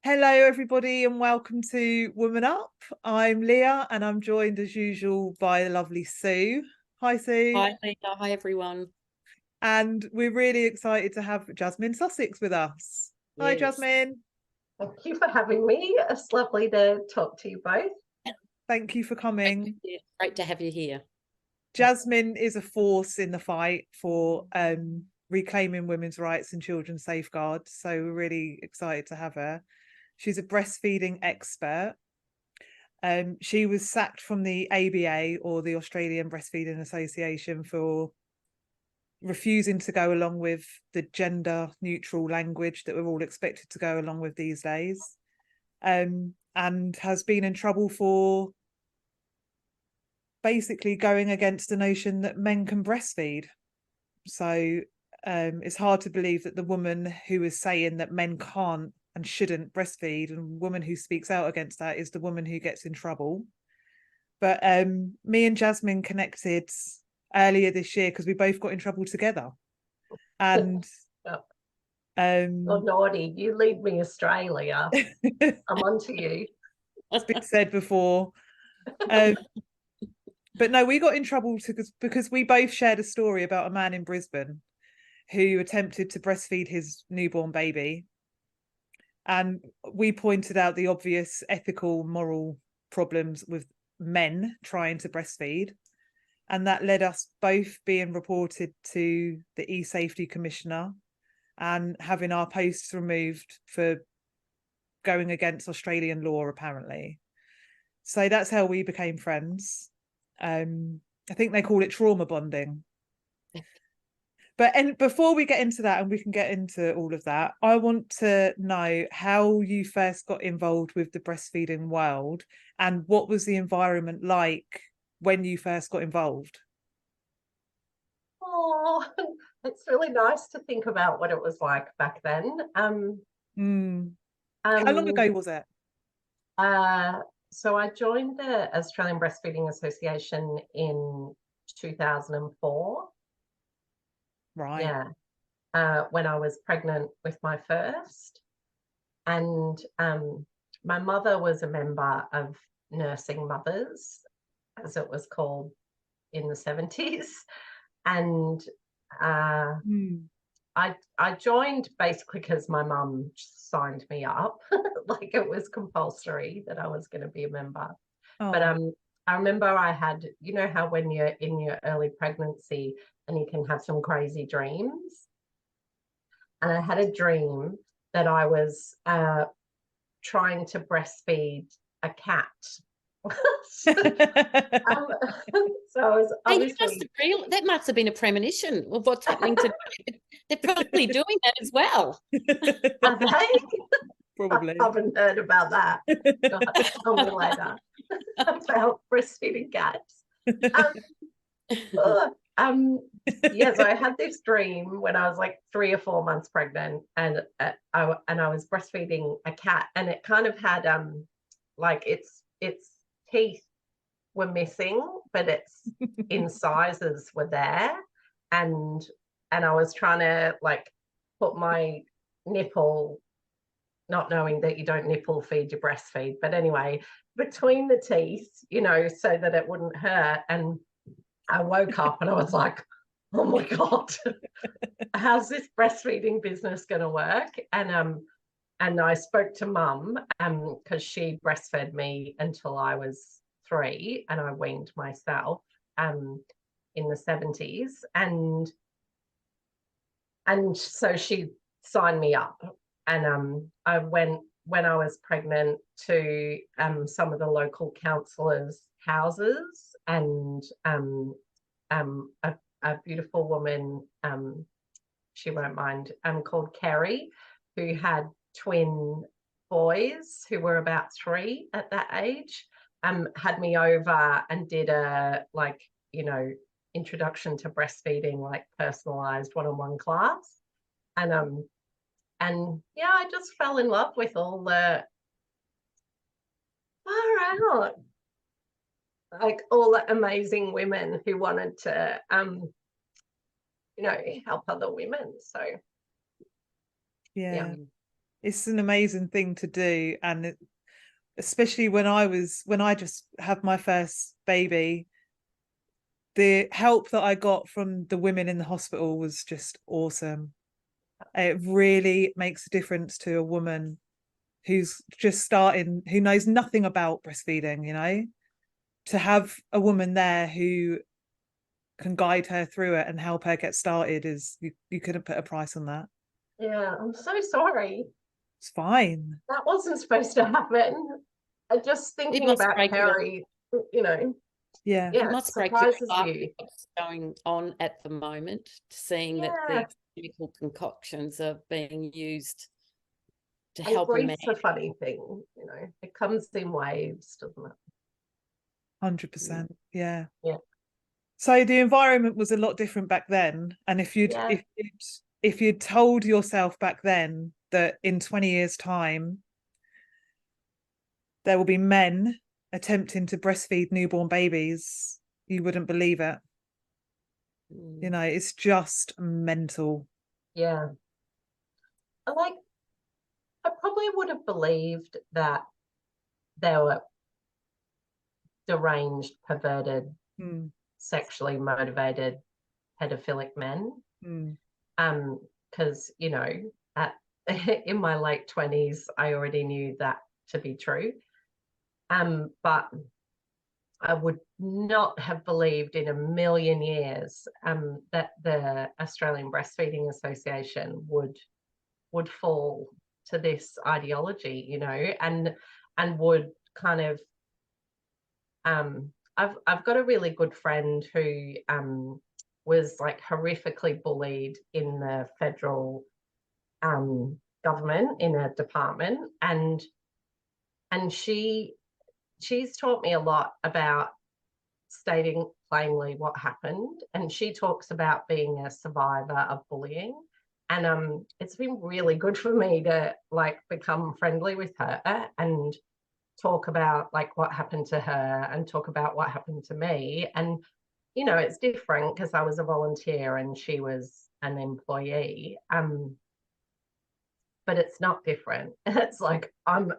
Hello, everybody, and welcome to Woman Up. I'm Leah, and I'm joined as usual by the lovely Sue. Hi, Sue. Hi, Leah. Hi, everyone. And we're really excited to have Jasmine Sussex with us. Hi, Yes. Jasmine. Thank you for having me. It's lovely to talk to you both. Thank you for coming. Great to have you here. Jasmine is a force in the fight for reclaiming women's rights and children's safeguards. So we're really excited to have her. She's a breastfeeding expert. She was sacked from the ABA, or the Australian Breastfeeding Association, for refusing to go along with the gender neutral language that we're all expected to go along with these days, and has been in trouble for basically going against the notion that men can breastfeed. So it's hard to believe that the woman who is saying that men can't and shouldn't breastfeed, and woman who speaks out against that, is the woman who gets in trouble. But me and Jasmine connected earlier this year because we both got in trouble together. And naughty, you lead me astray, Leah. I'm onto you. It's been said before. But no, we got in trouble because we both shared a story about a man in Brisbane who attempted to breastfeed his newborn baby. And we pointed out the obvious ethical, moral problems with men trying to breastfeed. And that led us both being reported to the E-Safety Commissioner and having our posts removed for going against Australian law, apparently. So that's how we became friends. I think they call it trauma bonding. But before we get into that, and we can get into all of that, I want to know how you first got involved with the breastfeeding world, and what was the environment like when you first got involved? Oh, it's really nice to think about what it was like back then. How long ago was it? So I joined the Australian Breastfeeding Association in 2004. Right. Yeah. When I was pregnant with my first. And my mother was a member of Nursing Mothers, as it was called in the 70s. And I joined basically because my mum signed me up. Like, it was compulsory that I was going to be a member. Oh. But I remember I had, you know how when you're in your early pregnancy and you can have some crazy dreams? And I had a dream that I was trying to breastfeed a cat. So I was obviously... that must have been a premonition of what's happening today. They're probably doing that as well. Are they? Probably. I haven't heard about that. You'll have to tell me later about breastfeeding cats. So I had this dream when I was like 3 or 4 months pregnant, and I was breastfeeding a cat, and it kind of had like its teeth were missing, but its incisors were there, and I was trying to like put my nipple, not knowing that you don't nipple feed, you breastfeed, but anyway, between the teeth, you know, so that it wouldn't hurt. And I woke up and I was like, oh my God, how's this breastfeeding business going to work? And I spoke to Mum because she breastfed me until I was 3, and I weaned myself in the 70s. And so she signed me up, and I went when I was pregnant to some of the local councillors' houses, and a beautiful woman, she won't mind, called Kerry, who had twin boys who were about 3 at that age, had me over and did a, like, you know, introduction to breastfeeding, like personalized one-on-one class. And yeah, I just fell in love with all the far out, like all the amazing women who wanted to you know, help other women. So yeah. It's an amazing thing to do, and especially when I just had my first baby, the help that I got from the women in the hospital was just awesome. It really makes a difference to a woman who's just starting, who knows nothing about breastfeeding, you know, to have a woman there who can guide her through it and help her get started is, you couldn't put a price on that. Yeah, I'm so sorry. It's fine. That wasn't supposed to happen. Just thinking about Kerry, you know, yeah, it must break your surprises heart you. what's going on at the moment, seeing that these chemical concoctions are being used to help a man. Grief's a funny thing, you know, it comes in waves, doesn't it? 100%. Yeah. Yeah. So the environment was a lot different back then, and if you'd told yourself back then that in 20 years' time there will be men attempting to breastfeed newborn babies, you wouldn't believe it. You know, it's just mental. Yeah. I probably would have believed that there were deranged, perverted, sexually motivated, pedophilic men. Because, you know, in my late 20s, I already knew that to be true. But I would not have believed in a million years that the Australian Breastfeeding Association would fall to this ideology, you know, and would kind of I've got a really good friend who was like horrifically bullied in the federal government in a department, and she's taught me a lot about stating plainly what happened, and she talks about being a survivor of bullying, and it's been really good for me to like become friendly with her and talk about like what happened to her and talk about what happened to me. And you know, it's different because I was a volunteer and she was an employee, but it's not different. It's like I'm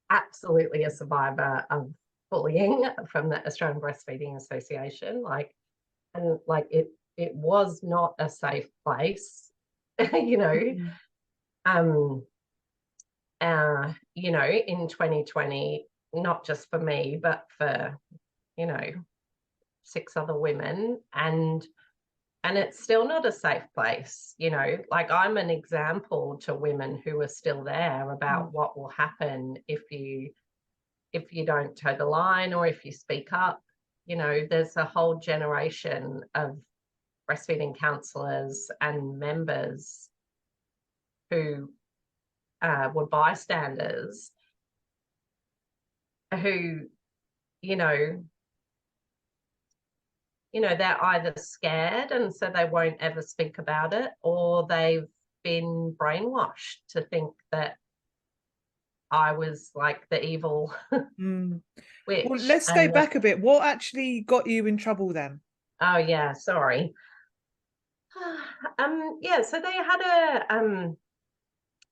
absolutely a survivor of bullying from the Australian Breastfeeding Association. And it was not a safe place, you know. You know, in 2020, not just for me, but for, you know, 6 other women, and it's still not a safe place, you know. Like I'm an example to women who are still there about what will happen if you don't toe the line or if you speak up. You know, there's a whole generation of breastfeeding counsellors and members who were bystanders who, you know, they're either scared and so they won't ever speak about it, or they've been brainwashed to think that I was like the evil witch. Well, let's go back a bit. What actually got you in trouble then? Oh yeah, sorry. Yeah, so they had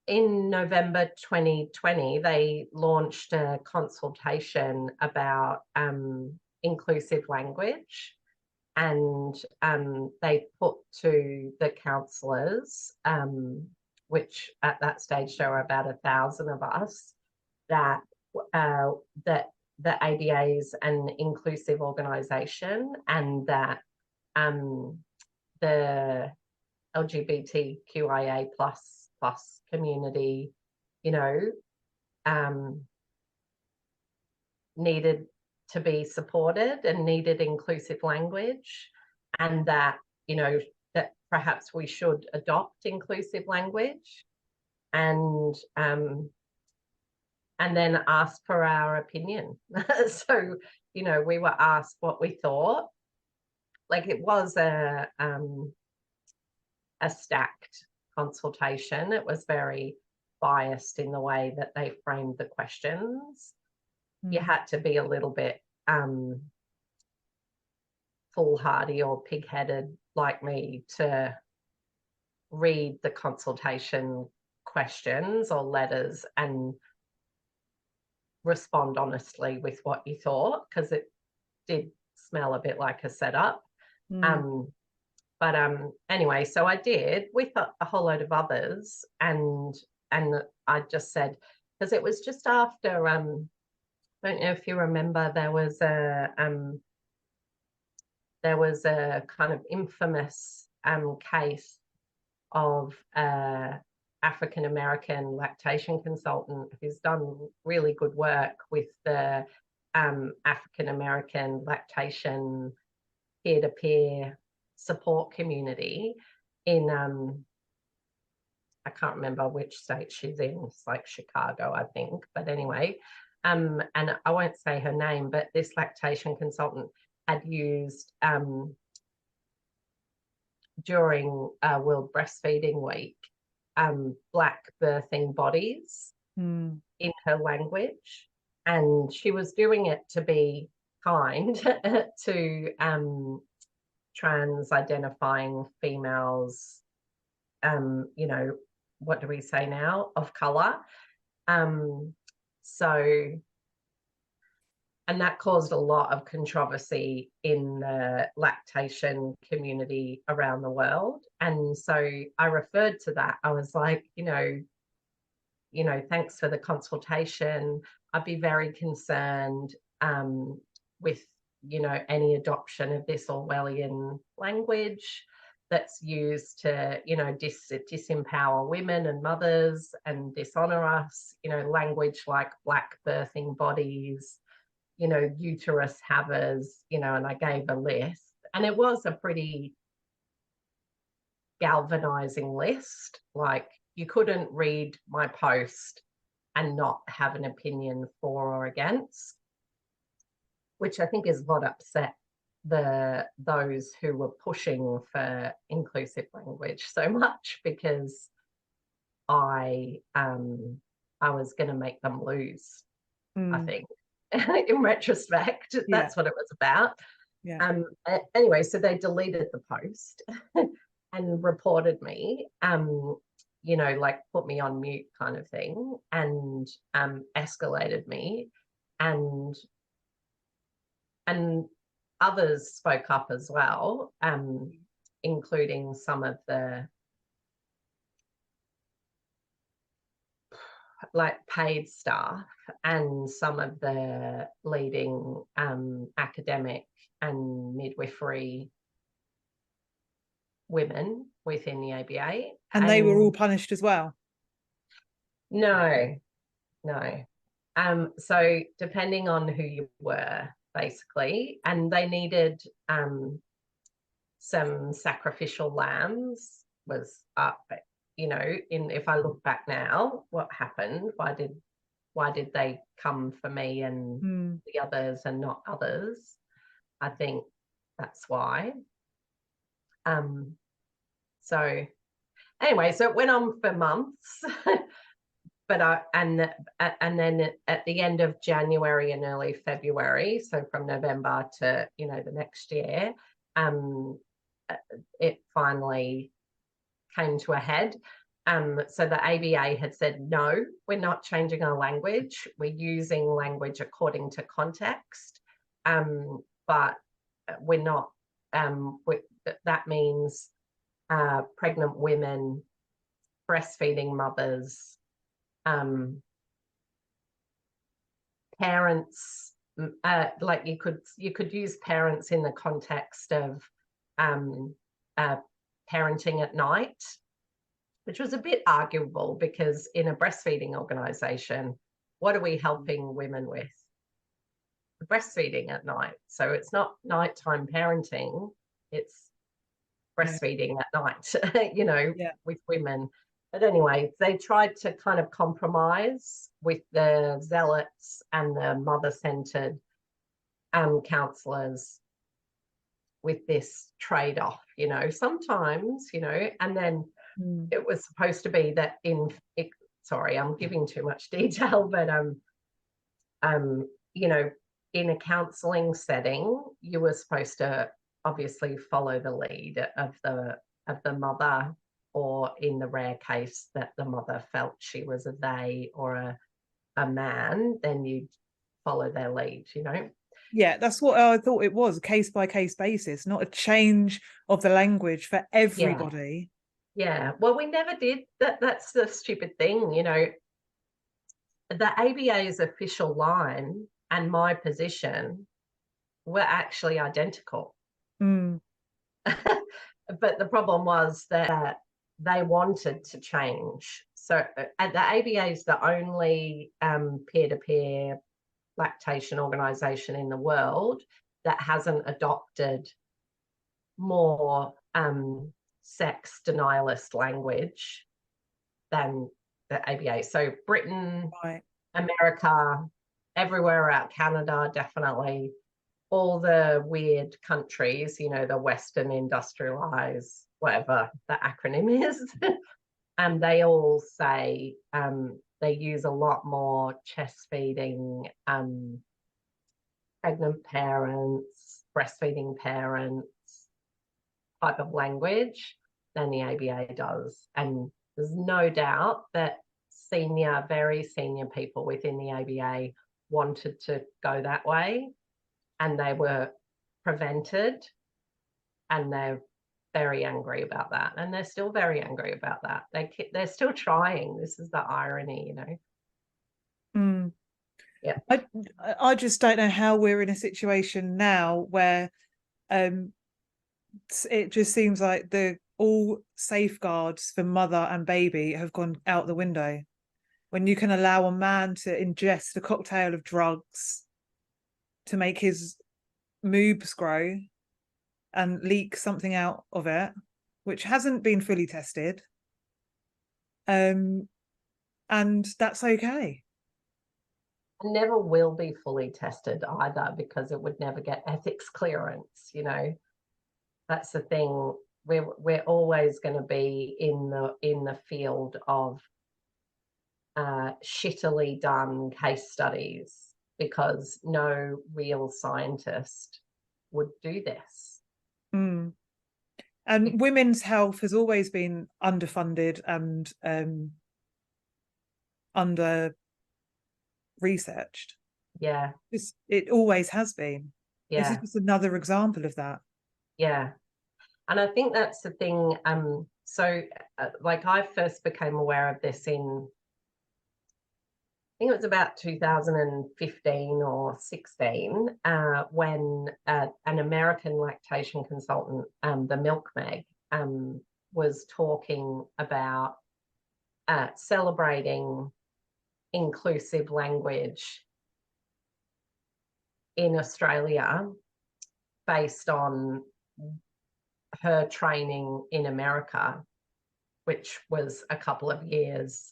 in November 2020, they launched a consultation about inclusive language, and they put to the counsellors, which at that stage there were about 1,000 of us, that that the ABA is an inclusive organisation, and that the LGBTQIA plus community, you know, needed to be supported and needed inclusive language, and that, you know, that perhaps we should adopt inclusive language, and then ask for our opinion. So, you know, we were asked what we thought. Like it was a stacked consultation. It was very biased in the way that they framed the questions. You had to be a little bit foolhardy or pig-headed like me to read the consultation questions or letters and respond honestly with what you thought, because it did smell a bit like a setup. But anyway, so I did with a whole load of others, and I just said, because it was just after I don't know if you remember, there was a kind of infamous case of African American lactation consultant who's done really good work with the African American lactation peer-to-peer support community in I can't remember which state she's in. It's like Chicago, I think. But anyway, and I won't say her name, but this lactation consultant had used during World Breastfeeding Week Black birthing bodies in her language, and she was doing it to be kind to trans identifying females, you know, what do we say now, of color. So, and that caused a lot of controversy in the lactation community around the world. And so I referred to that. I was like, you know, thanks for the consultation. I'd be very concerned with, you know, any adoption of this Orwellian language that's used to, you know, disempower women and mothers and dishonor us, you know, language like Black birthing bodies, you know, uterus havers, you know, and I gave a list, and it was a pretty galvanizing list. Like, you couldn't read my post and not have an opinion for or against, which I think is what upset those who were pushing for inclusive language so much, because I was going to make them lose, I think. In retrospect, that's what it was about. Anyway, so they deleted the post and reported me, you know, like put me on mute kind of thing, and escalated me, and others spoke up as well, including some of the like paid staff and some of the leading academic and midwifery women within the ABA. And they were all punished as well? No. So depending on who you were, basically, and they needed some sacrificial lambs was up, you know, if I look back now, what happened? Why did they come for me and the others and not others? I think that's why. So anyway, so it went on for months, but and then at the end of January and early February, so from November to, you know, the next year, it finally came to a head. So the ABA had said, no, we're not changing our language. We're using language according to context, but we're not. That means pregnant women, breastfeeding mothers, parents. Like you could use parents in the context of parenting at night, which was a bit arguable, because in a breastfeeding organisation, what are we helping women with? Breastfeeding at night. So it's not nighttime parenting, it's breastfeeding at night, you know, with women. But anyway, they tried to kind of compromise with the zealots and the mother-centred counsellors with this trade-off, you know, sometimes, you know, and then it was supposed to be that sorry, I'm giving too much detail, but you know, in a counselling setting, you were supposed to obviously follow the lead of the mother or in the rare case that the mother felt she was a they or a man, then you'd follow their lead, you know. Yeah, that's what I thought it was, a case by case basis, not a change of the language for everybody. Yeah. Well, we never did that. That's the stupid thing, you know. The ABA's official line and my position were actually identical. Mm. But the problem was that they wanted to change. So the ABA is the only peer-to-peer lactation organisation in the world that hasn't adopted more sex denialist language than the ABA. So Britain, Right. America, everywhere out, Canada, definitely, all the weird countries, you know, the Western industrialized, whatever the acronym is, and they all say they use a lot more chest feeding, pregnant parents, breastfeeding parents type of language than the ABA does. And there's no doubt that very senior people within the ABA wanted to go that way, and they were prevented, and they're very angry about that, and they're still very angry about that. They're still trying. This is the irony, you know. Mm. Yeah. I just don't know how we're in a situation now where it just seems like all safeguards for mother and baby have gone out the window. When you can allow a man to ingest a cocktail of drugs to make his moobs grow and leak something out of it, which hasn't been fully tested, and that's okay. Never will be fully tested either, because it would never get ethics clearance, you know. That's the thing. We're always going to be in the field of shittily done case studies, because no real scientist would do this. Mm. And women's health has always been underfunded and under researched. Yeah. It always has been. Yeah. This is just another example of that. Yeah. And I think that's the thing. Like, I first became aware of this in, I think it was about 2015 or 16, when an American lactation consultant, the Milk Mag, was talking about celebrating inclusive language in Australia based on her training in America, which was a couple of years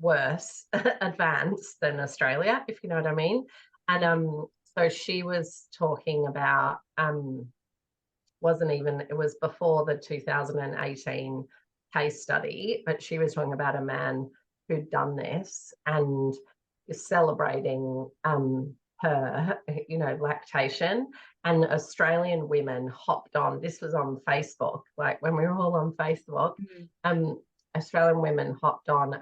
worse advanced than Australia, if you know what I mean. And so she was talking about, it was before the 2018 case study, but she was talking about a man who'd done this and is celebrating her, you know, lactation. And Australian women hopped on. This was on Facebook, like when we were all on Facebook. Australian women hopped on,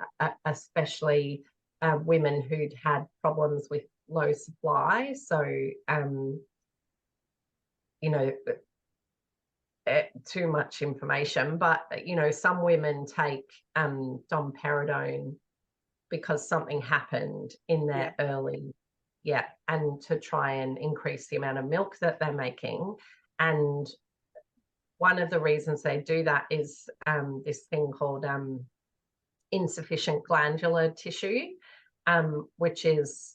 especially women who'd had problems with low supply. So, you know, too much information, but, you know, some women take domperidone because something happened in their early, and to try and increase the amount of milk that they're making. And one of the reasons they do that is this thing called insufficient glandular tissue, which is,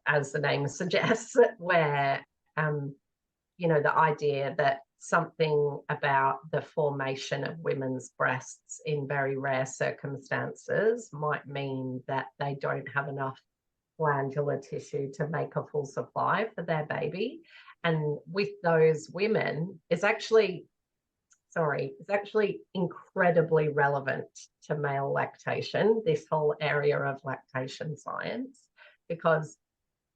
as the name suggests, where, you know, the idea that something about the formation of women's breasts in very rare circumstances might mean that they don't have enough glandular tissue to make a full supply for their baby. And with those women, it's actually incredibly relevant to male lactation, this whole area of lactation science, because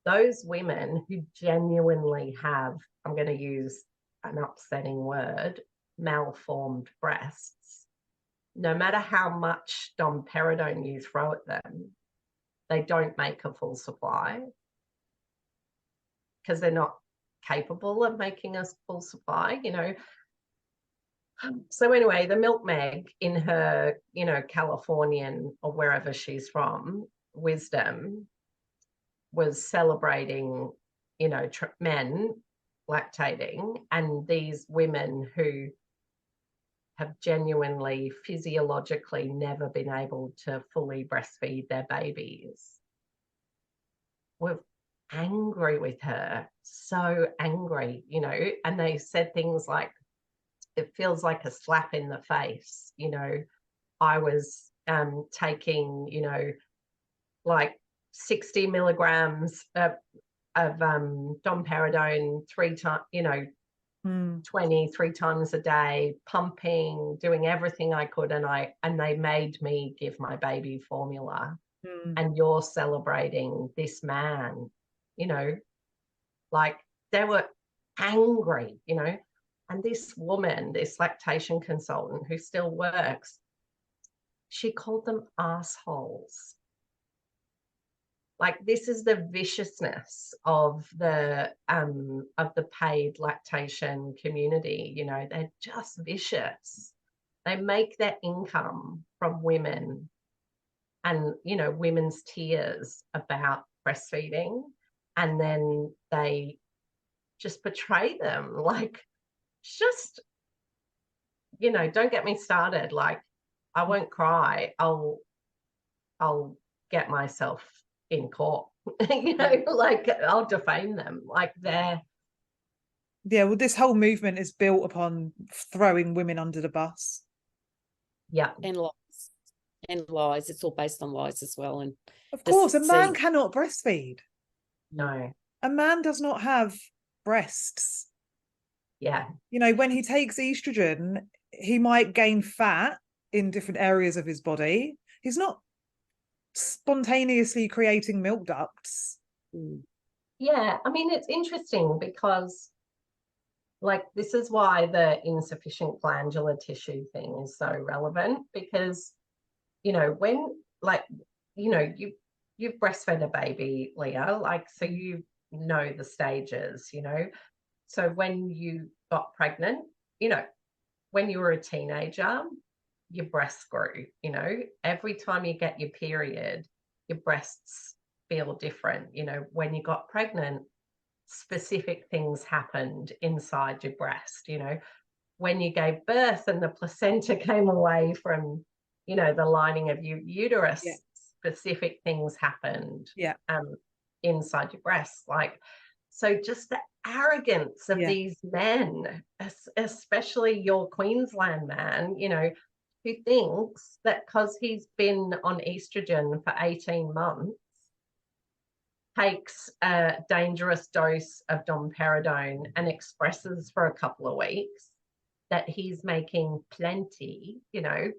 those women who genuinely have, I'm going to use an upsetting word, malformed breasts, no matter how much domperidone you throw at them, they don't make a full supply because they're not capable of making a full supply, you know. So anyway, the Milk Meg, in her, you know, Californian or wherever she's from, wisdom, was celebrating, you know, men lactating, and these women who have genuinely physiologically never been able to fully breastfeed their babies were angry with her, so angry, you know, and they said things like, it feels like a slap in the face, you know. I was taking, you know, like 60 milligrams of domperidone 3 times, you know, 23 times a day, pumping, doing everything I could, and they made me give my baby formula. And you're celebrating this man, you know, like they were angry, you know. And this woman, this lactation consultant who still works, she called them assholes. Like, this is the viciousness of the paid lactation community, you know. They're just vicious. They make their income from women and, you know, women's tears about breastfeeding, and then they just betray them. Like, just, you know, don't get me started. Like, I won't cry. I'll get myself in court, you know, like I'll defame them. Like, they're, yeah, well, this whole movement is built upon throwing women under the bus. Yeah. And lies. It's all based on lies as well. And of course, a man cannot breastfeed. No. A man does not have breasts. Yeah. You know, when he takes estrogen, he might gain fat in different areas of his body. He's not spontaneously creating milk ducts. Yeah, I mean, it's interesting because, like, this is why the insufficient glandular tissue thing is so relevant, because, you know, when, like, you know, you've breastfed a baby, Leah, like, so you know the stages, you know. So when you got pregnant, you know, when you were a teenager, your breasts grew, you know. Every time you get your period, your breasts feel different. You know, when you got pregnant, specific things happened inside your breast, you know. When you gave birth and the placenta came away from, you know, the lining of your uterus, yeah, specific things happened yeah, inside your breast. Like, so just the arrogance of these men, especially your Queensland man, you know, who thinks that because he's been on estrogen for 18 months, takes a dangerous dose of domperidone and expresses for a couple of weeks, that he's making plenty, you know.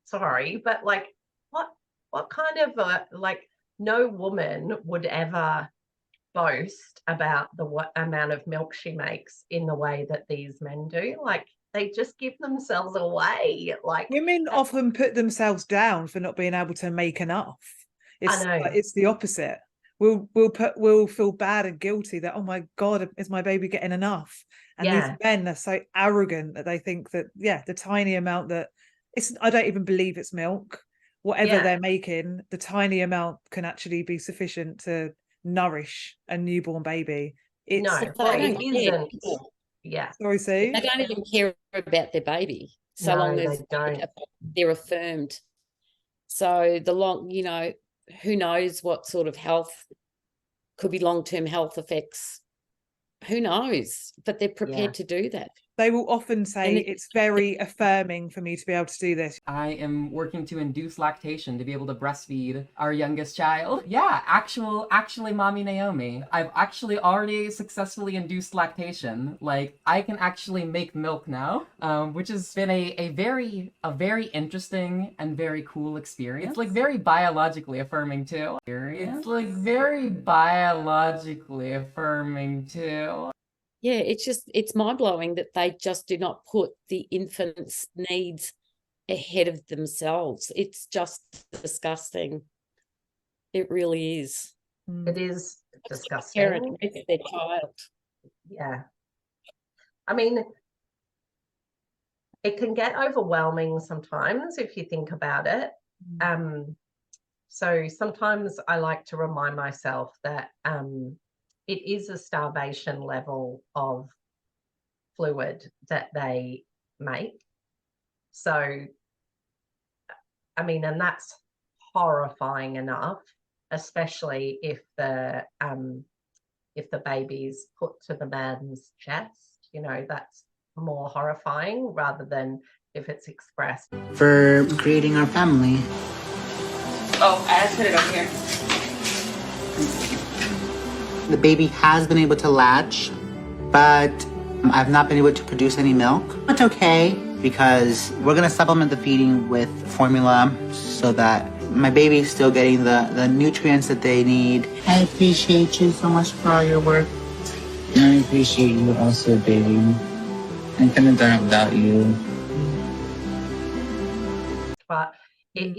Sorry, but like, what kind of like, no woman would ever boast about what amount of milk she makes in the way that these men do. Like, they just give themselves away. Like, women often put themselves down for not being able to make enough. I know. It's the opposite. We'll feel bad and guilty that, oh my God, is my baby getting enough? And these men are so arrogant that they think that, the tiny amount that I don't even believe it's milk. Whatever they're making, the tiny amount can actually be sufficient to nourish a newborn baby. It isn't. Yeah. Sorry, Sue. They don't even care about their baby so long as they're affirmed. So you know, who knows what sort of health, could be long-term health effects. Who knows? But they're prepared to do that. They will often say it's very affirming for me to be able to do this. I am working to induce lactation to be able to breastfeed our youngest child. Yeah, actually, Mommy Naomi, I've actually already successfully induced lactation. Like, I can actually make milk now, which has been a very interesting and very cool experience. It's like very biologically affirming too. It's like very biologically affirming too. Yeah, it's mind-blowing that they just do not put the infant's needs ahead of themselves. It's just disgusting. It really is. It is disgusting. Parent with their child. Yeah. I mean, it can get overwhelming sometimes if you think about it. So sometimes I like to remind myself that it is a starvation level of fluid that they make. So, I mean, and that's horrifying enough, especially if the baby's put to the man's chest. You know, that's more horrifying rather than if it's expressed. For creating our family. Oh, I put it over here. The baby has been able to latch, but I've not been able to produce any milk. It's okay, because we're gonna supplement the feeding with formula so that my baby's still getting the nutrients that they need. I appreciate you so much for all your work. And I appreciate you also, baby. I couldn't have done it without you. But it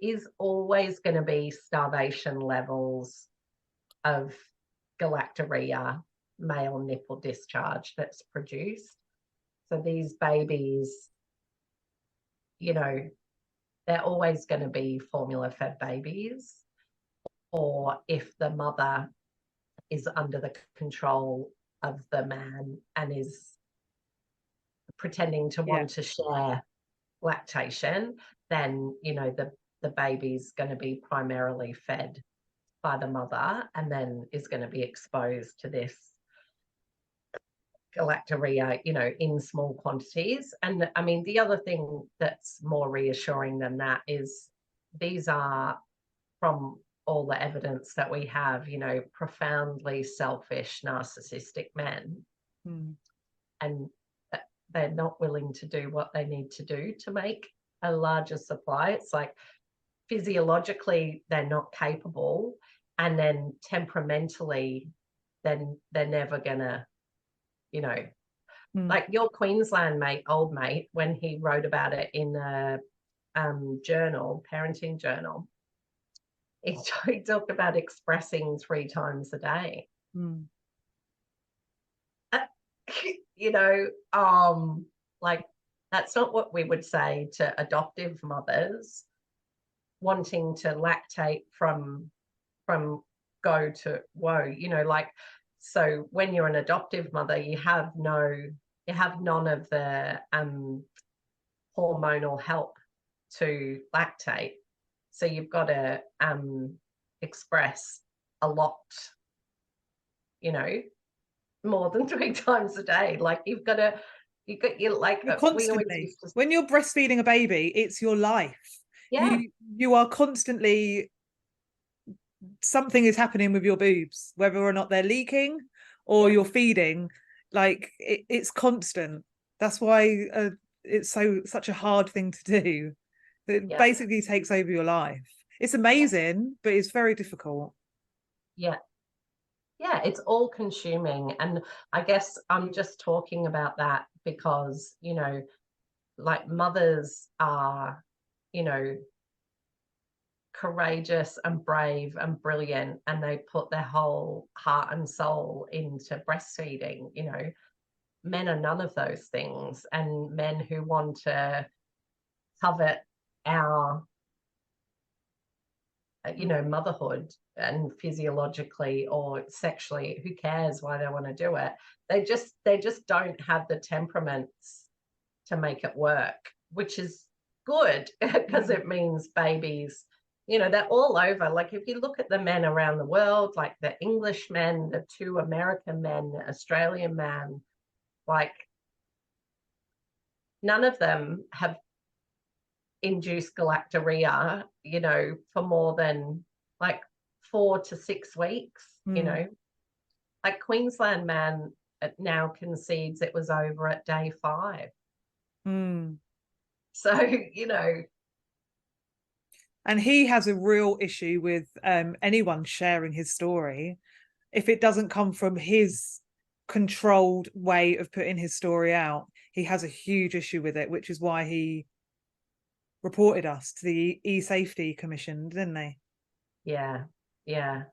is always going to be starvation levels of galactorrhea, male nipple discharge that's produced. So these babies, you know, they're always going to be formula fed babies, or if the mother is under the control of the man and is pretending to want to share lactation, then, you know, the baby's going to be primarily fed by the mother and then is going to be exposed to this galactorrhea, you know, in small quantities. And I mean, the other thing that's more reassuring than that is these are, from all the evidence that we have, you know, profoundly selfish, narcissistic men. And they're not willing to do what they need to do to make a larger supply. It's like physiologically they're not capable, and then temperamentally then they're never gonna, you know, like your Queensland mate, old mate, when he wrote about it in a journal, parenting journal, he talked about expressing 3 times a day. You know, like that's not what we would say to adoptive mothers wanting to lactate from go to woe, you know, like, so when you're an adoptive mother, you have none of the hormonal help to lactate. So you've got to express a lot, you know, more than 3 times a day. Like you're like constantly. When you're breastfeeding a baby, it's your life. Yeah. You are constantly, something is happening with your boobs, whether or not they're leaking or you're feeding. Like it's constant. That's why it's such a hard thing to do. It basically takes over your life. It's amazing, but it's very difficult. Yeah, it's all consuming. And I guess I'm just talking about that because, you know, like mothers are, you know, courageous and brave and brilliant, and they put their whole heart and soul into breastfeeding. You know, men are none of those things, and men who want to covet our, you know, motherhood and physiologically or sexually, who cares why they want to do it? They just don't have the temperaments to make it work, which is good because it means babies, you know, they're all over. Like if you look at the men around the world, like the English men, the 2 American men, the Australian man, like none of them have induced galactorrhea, you know, for more than like 4 to 6 weeks, you know. Like Queensland man now concedes it was over at day 5. So, you know. And he has a real issue with anyone sharing his story if it doesn't come from his controlled way of putting his story out. He has a huge issue with it, which is why he reported us to the E-Safety Commission, didn't they? Yeah, yeah.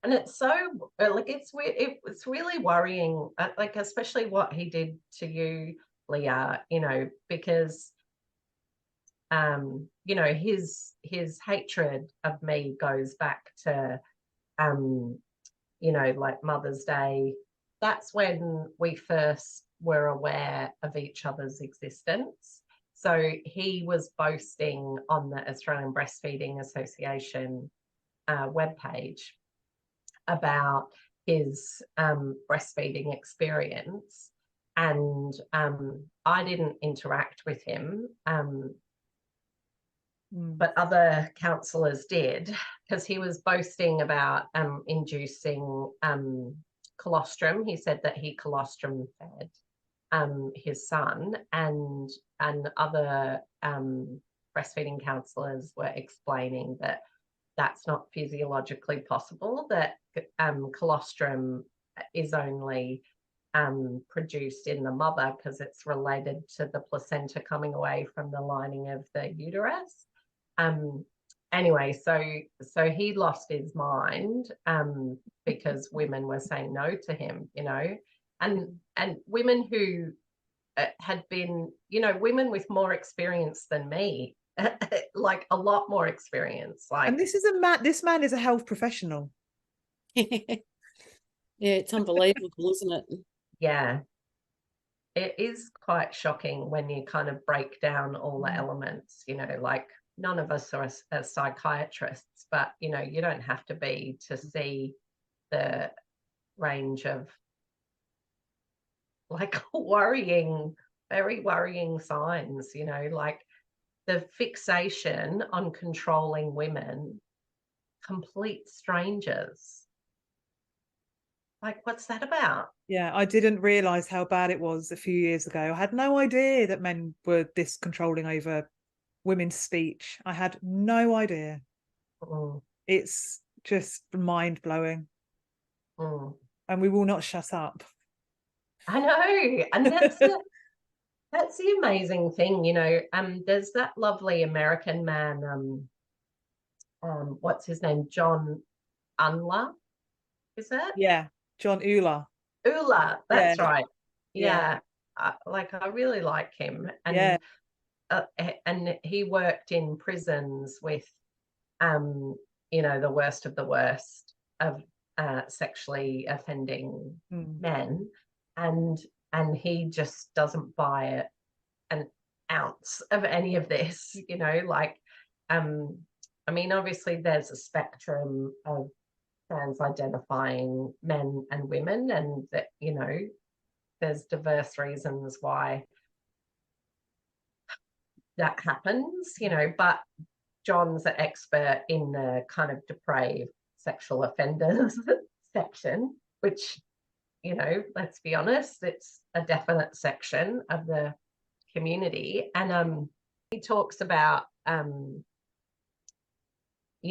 And it's so, like, it's really worrying, like, especially what he did to you, Leah, you know, because, you know, his hatred of me goes back to, you know, like Mother's Day. That's when we first were aware of each other's existence. So he was boasting on the Australian Breastfeeding Association webpage about his breastfeeding experience, and I didn't interact with him, but other counsellors did, because he was boasting about inducing colostrum. He said that he colostrum fed his son, and other breastfeeding counsellors were explaining that that's not physiologically possible, that colostrum is only produced in the mother because it's related to the placenta coming away from the lining of the uterus. Anyway, so he lost his mind because women were saying no to him, you know, and women who had been, you know, women with more experience than me, like a lot more experience. Like, and this man is a health professional. Yeah, it's unbelievable, isn't it? Yeah, it is quite shocking when you kind of break down all the elements, you know, like, none of us are as psychiatrists, but, you know, you don't have to be to see the range of, like, very worrying signs, you know, like the fixation on controlling women, complete strangers. Like, what's that about? Yeah, I didn't realise how bad it was a few years ago. I had no idea that men were this controlling over women's speech. I had no idea. It's just mind-blowing. And we will not shut up. I know, and that's the amazing thing, you know. There's that lovely American man, what's his name, John Unler, is it? Yeah, John Euler. That's right. Yeah. Like, I really like him, and Yeah. And he worked in prisons with you know, the worst of the worst of sexually offending men, and he just doesn't buy an ounce of any of this, you know, like, I mean, obviously there's a spectrum of trans identifying men and women, and that, you know, there's diverse reasons why that happens, you know, but John's an expert in the kind of depraved sexual offenders section, which, you know, let's be honest, it's a definite section of the community. And he talks about, you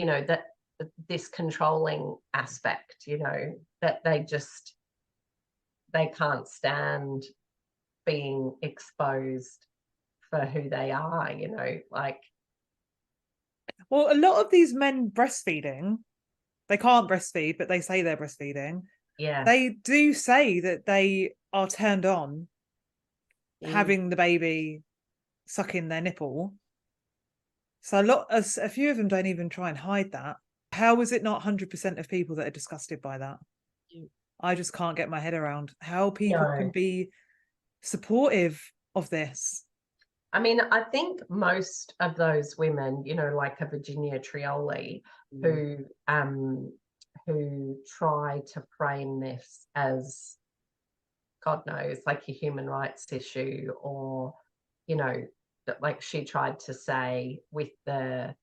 know, that this controlling aspect, you know, that they can't stand being exposed for who they are, you know, like. Well, a lot of these men breastfeeding, they can't breastfeed, but they say they're breastfeeding. Yeah. They do say that they are turned on having the baby sucking their nipple. So a few of them don't even try and hide that. How is it not 100% of people that are disgusted by that? I just can't get my head around how people can be supportive of this. I mean, I think most of those women, you know, like a Virginia Trioli, who try to frame this as, God knows, like a human rights issue, or, you know, that, like, she tried to say with the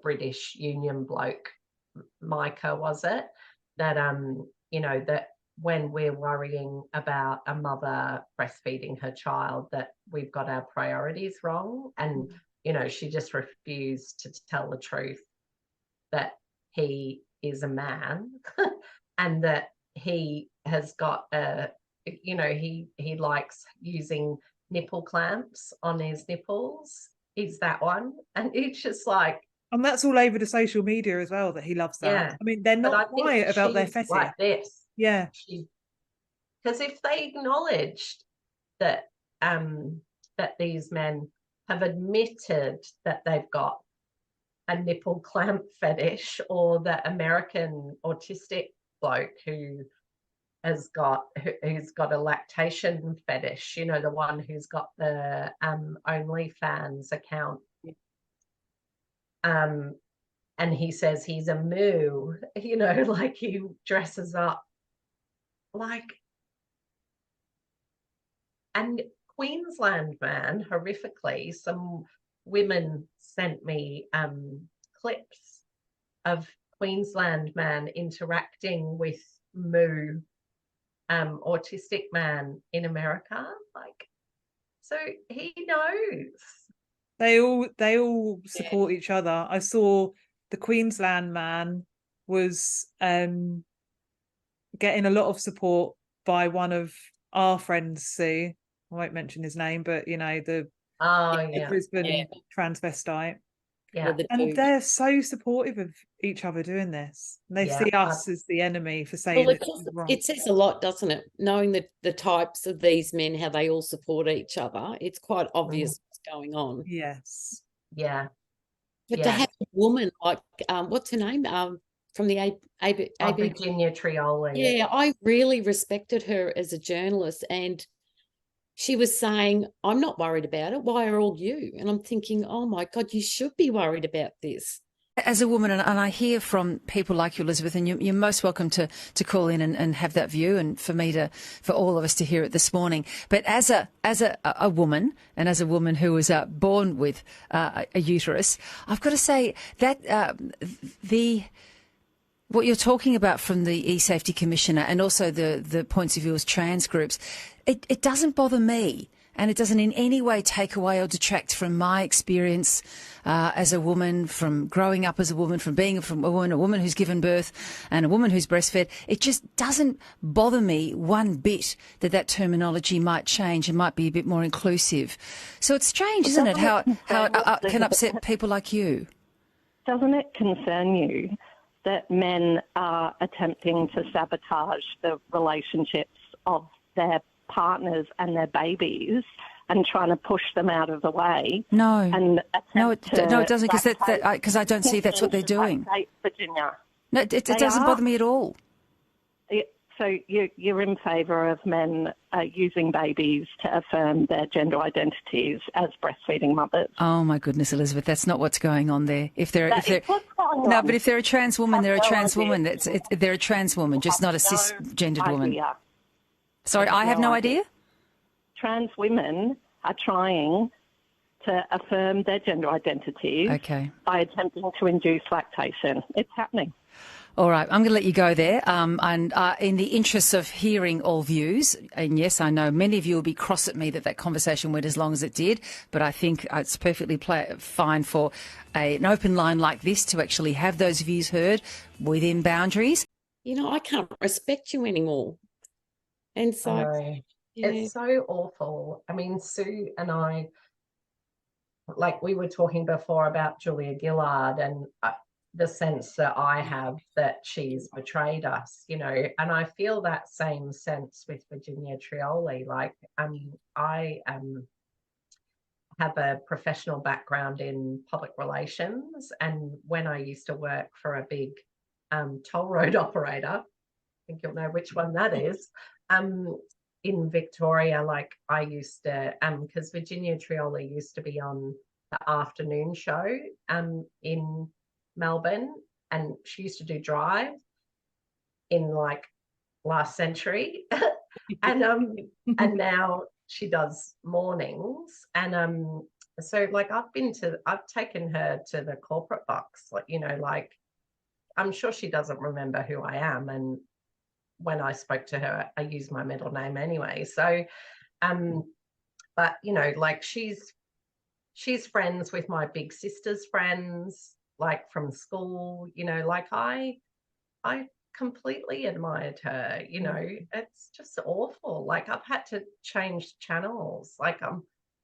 British Union bloke, Micah, was it, that you know, that when we're worrying about a mother breastfeeding her child, that we've got our priorities wrong. And, you know, she just refused to tell the truth, that he is a man and that he has got a, you know, he likes using nipple clamps on his nipples, he's that one. And it's just like, And that's all over the social media as well, that he loves that. Yeah. I mean, they're but I not think quiet about their she's fetish. like this. Yeah. Because if they acknowledged that that these men have admitted that they've got a nipple clamp fetish, or the American autistic bloke who's got a lactation fetish, you know, the one who's got the OnlyFans account, and he says he's a moo, you know, like he dresses up like. And Queensland man, horrifically, some women sent me clips of Queensland man interacting with moo autistic man in America. Like, so he knows. They all support each other. I saw the Queensland man was getting a lot of support by one of our friends, Sue. I won't mention his name, but you know, the Brisbane transvestite. Yeah. And they're so supportive of each other doing this. And they see us as the enemy for saying it says a lot, doesn't it? Knowing the types of these men, how they all support each other, it's quite obvious what's going on. Yes. Yeah. But to have a woman like, what's her name? From the Virginia Trioli. Yeah, I really respected her as a journalist, and she was saying, I'm not worried about it. Why are all you? And I'm thinking, oh my God, you should be worried about this. As a woman, and I hear from people like you, Elizabeth, and you're most welcome to call in and have that view, and for all of us to hear it this morning. But as a woman, and as a woman who was born with a uterus, I've got to say that what you're talking about from the E-Safety Commissioner, and also the points of view as trans groups, it doesn't bother me, and it doesn't in any way take away or detract from my experience as a woman, from growing up as a woman, from being a woman who's given birth and a woman who's breastfed. It just doesn't bother me one bit that terminology might change and might be a bit more inclusive. So it's strange, isn't it, how it can upset people like you? Doesn't it concern you that men are attempting to sabotage the relationships of their partners and their babies and trying to push them out of the way? No, and it doesn't, because I don't see that's what they're doing. Virginia. No, it doesn't bother me at all. So you're in favour of men using babies to affirm their gender identities as breastfeeding mothers? Oh my goodness, Elizabeth, that's not what's going on there. But if they're a trans woman, they're a trans woman. They're a trans woman, just not a cisgendered woman. Sorry, I have no idea. Trans women are trying to affirm their gender identities by attempting to induce lactation. It's happening. All right, I'm going to let you go there. And in the interests of hearing all views, and yes, I know many of you will be cross at me that conversation went as long as it did, but I think it's perfectly fine for an open line like this to actually have those views heard within boundaries. You know, I can't respect you anymore. And so it's so awful. I mean, Sue and I, like we were talking before about Julia Gillard, and the sense that I have that she's betrayed us, you know, and I feel that same sense with Virginia Trioli. Like, I have a professional background in public relations, and when I used to work for a big toll road operator, I think you'll know which one that is, in Victoria, like I used to, because Virginia Trioli used to be on the afternoon show in Melbourne, and she used to do Drive in like last century, and now she does mornings, and so like I've taken her to the corporate box, like, you know, like I'm sure she doesn't remember who I am, and when I spoke to her I used my middle name anyway, so but you know, like she's friends with my big sister's friends, like from school, you know, like I completely admired her, you know. It's just awful. Like I've had to change channels. Like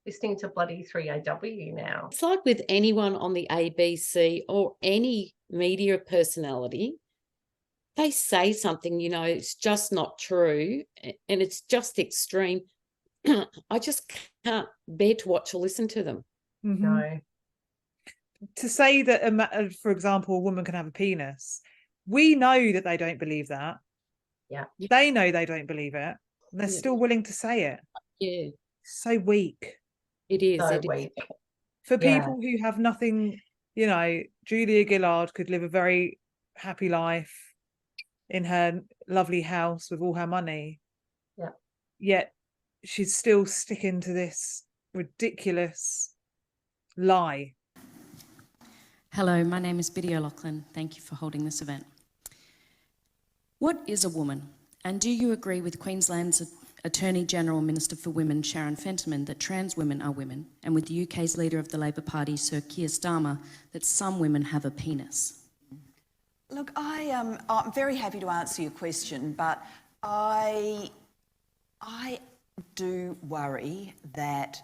listening to bloody 3AW now. It's like with anyone on the ABC or any media personality, they say something, you know, it's just not true and it's just extreme. I just can't bear to watch or listen to them. No. To say that, for example, a woman can have a penis, we know that they don't believe that. Yeah. They know they don't believe it, and they're still willing to say it. Yeah. So weak. It is. So it weak. is. For people who have nothing, you know, Julia Gillard could live a very happy life in her lovely house with all her money. Yeah. Yet she's still sticking to this ridiculous lie. Hello, my name is Biddy O'Loughlin. Thank you for holding this event. What is a woman? And do you agree with Queensland's Attorney General Minister for Women, Sharon Fentiman, that trans women are women, and with the UK's leader of the Labor Party, Sir Keir Starmer, that some women have a penis? Look, I'm very happy to answer your question, but I do worry that,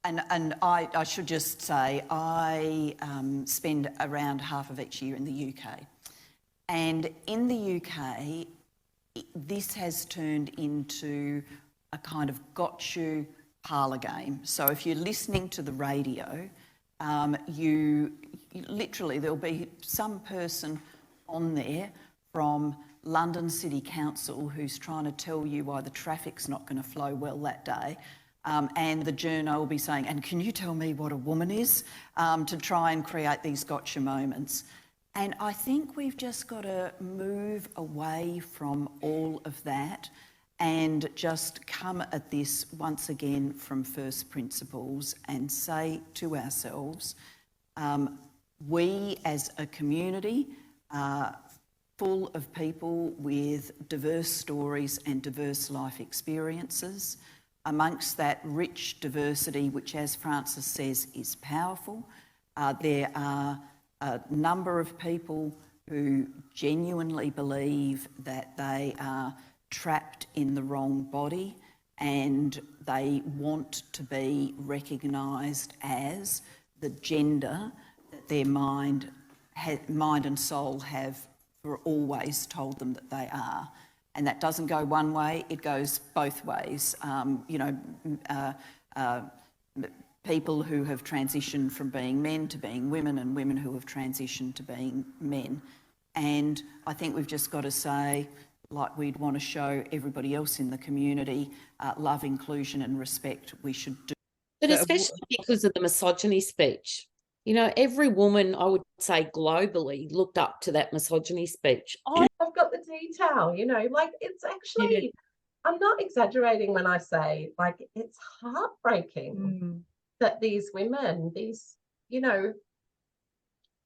and I should just say, I spend around half of each year in the UK. And in the UK, this has turned into a kind of got you parlour game. So if you're listening to the radio, you literally, there'll be some person on there from London City Council who's trying to tell you why the traffic's not going to flow well that day. And the journo will be saying, and can you tell me what a woman is? To try and create these gotcha moments. And I think we've just got to move away from all of that and just come at this once again from first principles and say to ourselves, we as a community are full of people with diverse stories and diverse life experiences. Amongst that rich diversity, which as Frances says is powerful, there are a number of people who genuinely believe that they are trapped in the wrong body and they want to be recognised as the gender that their mind and soul have for always told them that they are. And that doesn't go one way, it goes both ways. People who have transitioned from being men to being women and women who have transitioned to being men. And I think we've just got to say, like we'd want to show everybody else in the community, love, inclusion and respect, we should do. But especially because of the misogyny speech. You know, every woman, I would say globally, looked up to that misogyny speech. I've got the detail, you know, like it's actually, I'm not exaggerating when I say, like, it's heartbreaking that these women, you know,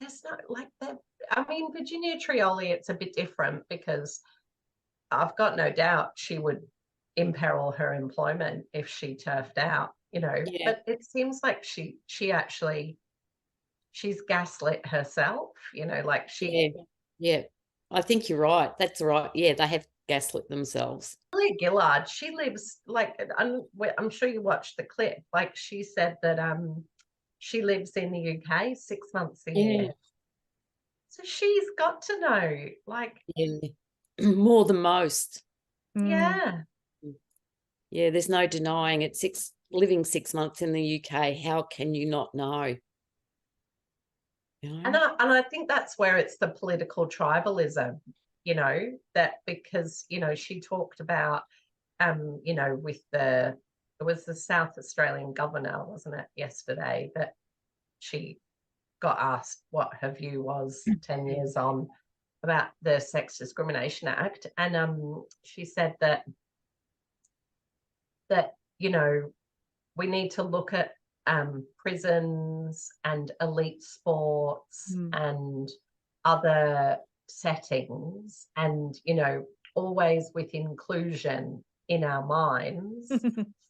there's no, like, I mean, Virginia Trioli, it's a bit different because I've got no doubt she would imperil her employment if she turfed out, you know, but it seems like she actually, she's gaslit herself, you know, like she. Yeah, I think you're right. That's right. Yeah, they have gaslit themselves. Julia Gillard, she lives, like, I'm sure you watched the clip, like she said that she lives in the UK 6 months a year. So she's got to know, like. More than most. Yeah. Yeah, there's no denying it. Living 6 months in the UK, how can you not know? You know? And I think that's where it's the political tribalism, you know, that because, you know, she talked about, you know, with it was the South Australian governor, wasn't it, yesterday, that she got asked what her view was 10 years on about the Sex Discrimination Act. And she said that, you know, we need to look at prisons and elite sports and other settings and, you know, always with inclusion in our minds,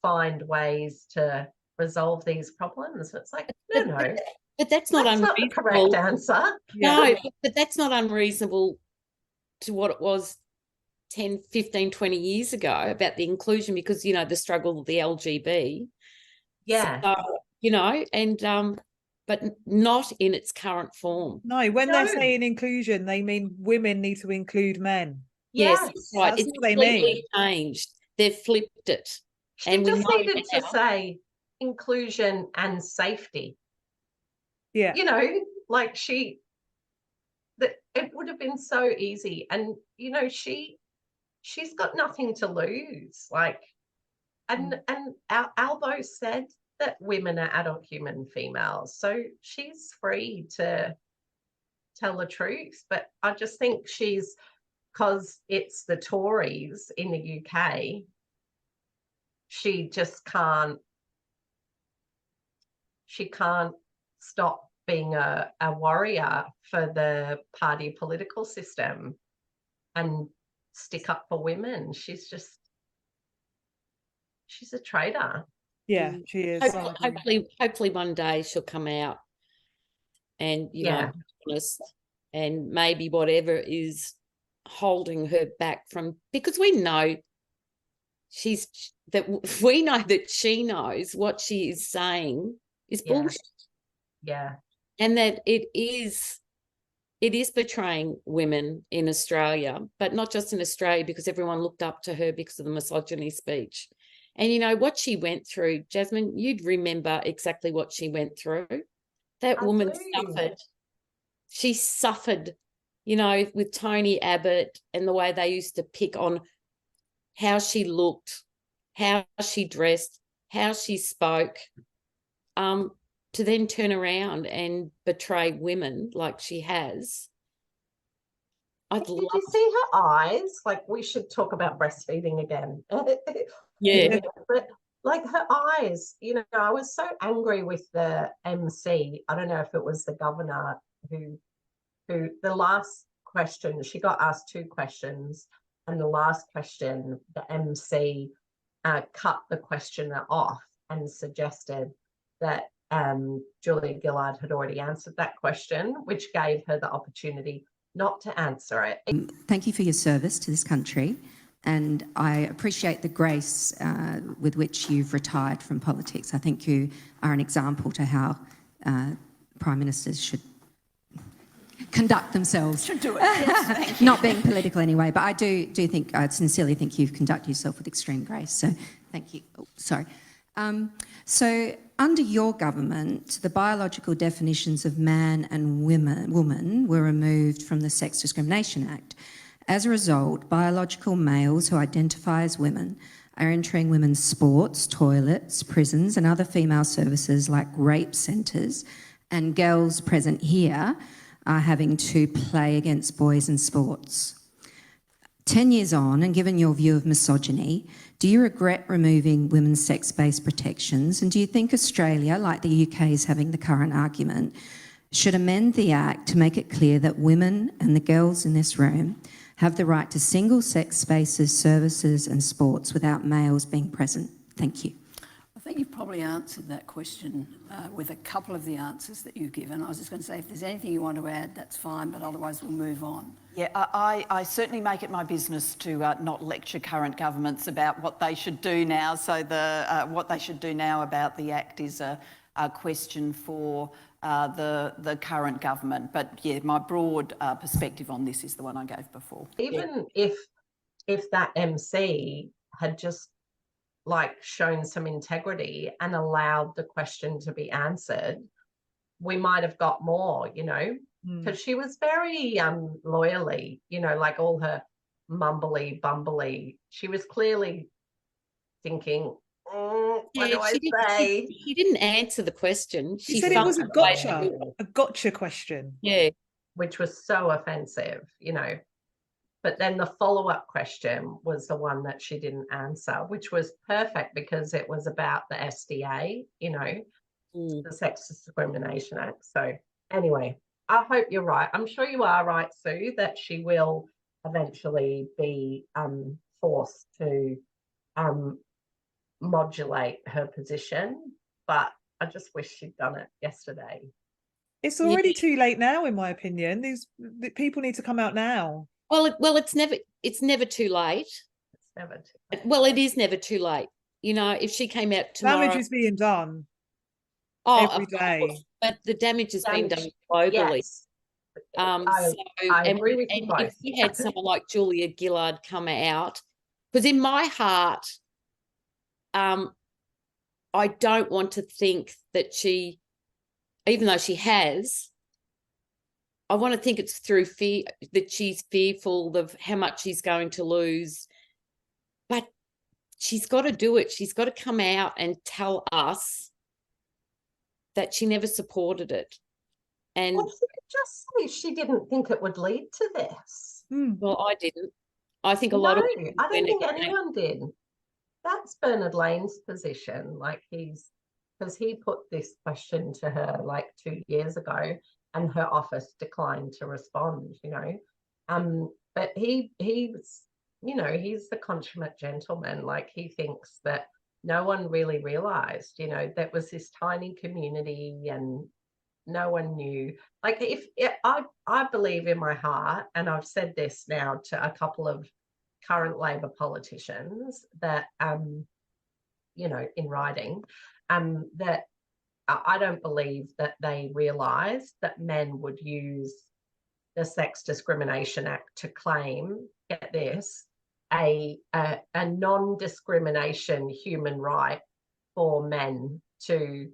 find ways to resolve these problems. It's like, no. But that's not not the correct answer. No, but that's not unreasonable to what it was 10, 15, 20 years ago about the inclusion because, you know, the struggle of the LGB. Yeah. So, you know, and but not in its current form. No, when No. they're saying inclusion, they mean women need to include men. Yes, that's right. That's It's what they completely mean. changed. They've flipped it. She And we just know needed to now- say inclusion and safety. Yeah. You know, like that it would have been so easy. And, you know, she's got nothing to lose. Like, and Albo said that women are adult human females. So she's free to tell the truth. But I just think because it's the Tories in the UK, she can't stop being a warrior for the party political system and stick up for women. She's a traitor. Yeah, she is. Hopefully one day she'll come out and, you know, be honest, and maybe whatever is holding her back from, because we know that she knows what she is saying is bullshit. Yeah. And that it is betraying women in Australia, but not just in Australia, because everyone looked up to her because of the misogyny speech. And, you know, what she went through, Jasmine, you'd remember exactly what she went through. That woman suffered. She suffered, you know, with Tony Abbott and the way they used to pick on how she looked, how she dressed, how she spoke, to then turn around and betray women like she has. Did you see her eyes? Like, we should talk about breastfeeding again. Yeah. But like her eyes, you know, I was so angry with the MC. I don't know if it was the governor who the last question, she got asked 2 questions, and the last question, the MC cut the questioner off and suggested that Julia Gillard had already answered that question, which gave her the opportunity not to answer it. Thank you for your service to this country, and I appreciate the grace with which you've retired from politics. I think you are an example to how Prime Ministers should conduct themselves. Should do it. Yes, thank you. Not being political anyway, but I do think, I sincerely think you've conducted yourself with extreme grace. So thank you. Oh, sorry. So under your government, the biological definitions of man and woman were removed from the Sex Discrimination Act. As a result, biological males who identify as women are entering women's sports, toilets, prisons and other female services like rape centres, and girls present here are having to play against boys in sports. 10 years on, and given your view of misogyny, do you regret removing women's sex-based protections? And do you think Australia, like the UK is having the current argument, should amend the Act to make it clear that women and the girls in this room have the right to single-sex spaces, services and sports without males being present? Thank you. I think you've probably answered that question with a couple of the answers that you've given. I was just going to say, if there's anything you want to add, that's fine, but otherwise we'll move on. Yeah, I certainly make it my business to not lecture current governments about what they should do now. So what they should do now about the Act is a question for the current government. But yeah, my broad perspective on this is the one I gave before. Even if that MC had just shown some integrity and allowed the question to be answered, we might have got more, you know, because she was very loyally, you know, like all her mumbly bumbly, she was clearly thinking, what do I say? She didn't answer the question. She said it was a gotcha question. Yeah. Which was so offensive, you know. But then the follow-up question was the one that she didn't answer, which was perfect because it was about the SDA, you know, the Sex Discrimination Act. So anyway, I hope you're right. I'm sure you are right, Sue, that she will eventually be forced to modulate her position. But I just wish she'd done it yesterday. It's already too late now, in my opinion. The people need to come out now. Well, it's never too late. It's never too late. Well, it is never too late. you know, if she came out tomorrow, damage is being done every of day. course, but the damage has been done globally. Yes. I agree with you both. If you had someone like Julia Gillard come out, because in my heart, I don't want to think that she, even though she has, I want to think it's through fear, that she's fearful of how much she's going to lose. But she's got to do it. She's got to come out and tell us that she never supported it. And well, she could just say she didn't think it would lead to this. Well, I didn't. I think a lot of I don't think anyone did. That's Bernard Lane's position. Like because he put this question to her like 2 years ago, and her office declined to respond. You know, but he's you know, he's the consummate gentleman. Like he thinks that no one really realised. You know, that was this tiny community and no one knew. Like I believe in my heart, and I've said this now to a couple of current Labor politicians that you know, in writing, that I don't believe that they realised that men would use the Sex Discrimination Act to claim, get this, a non-discrimination human right for men to